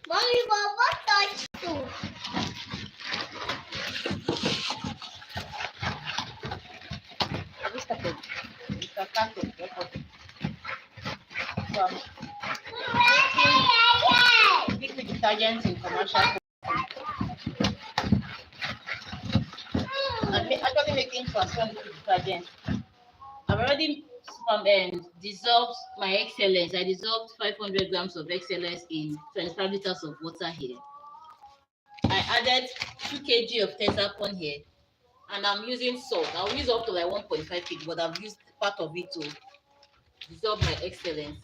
Mommy, what touch too? Liquid detergents in commercial. I'm actually making transform liquid detergent. I've already dissolved my excellence. I dissolved 500 grams of excellence in 25 liters of water here. I added 2 kg of tensapon here, and I'm using salt. I'll use up to like 1.5 kg, but I've used part of it to dissolve my excellence.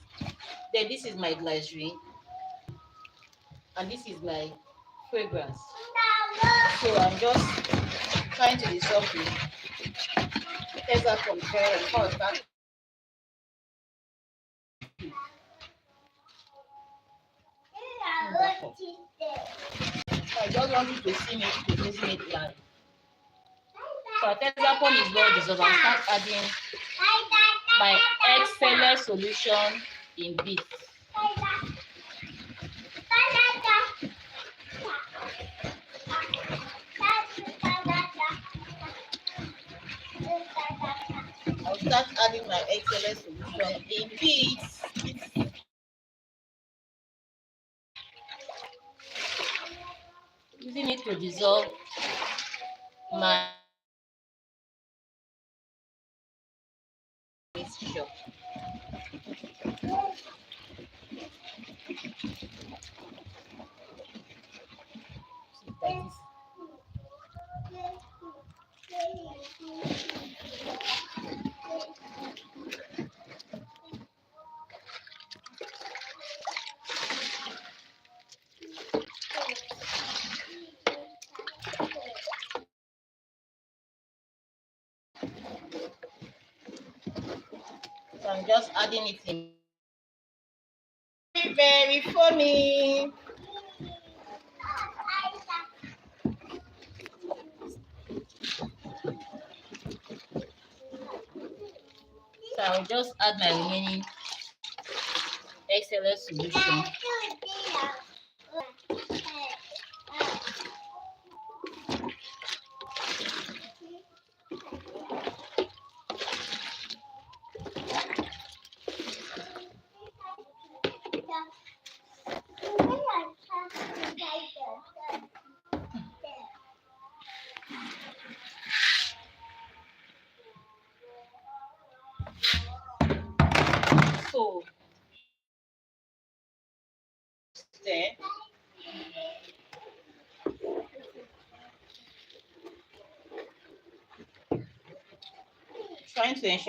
Then this is my glycerin, and this is my fragrance. So I'm just trying to dissolve the tensapon before I start. I just want you to see me producing it live. So tensapon is well dissolved. I'll start adding my excellent solution in bits. I'll start adding my excellent solution in bits. Using it to dissolve my mixture. So I'm just adding it in. Very funny. So I'll just add my remaining excellent solution. So then trying to ensure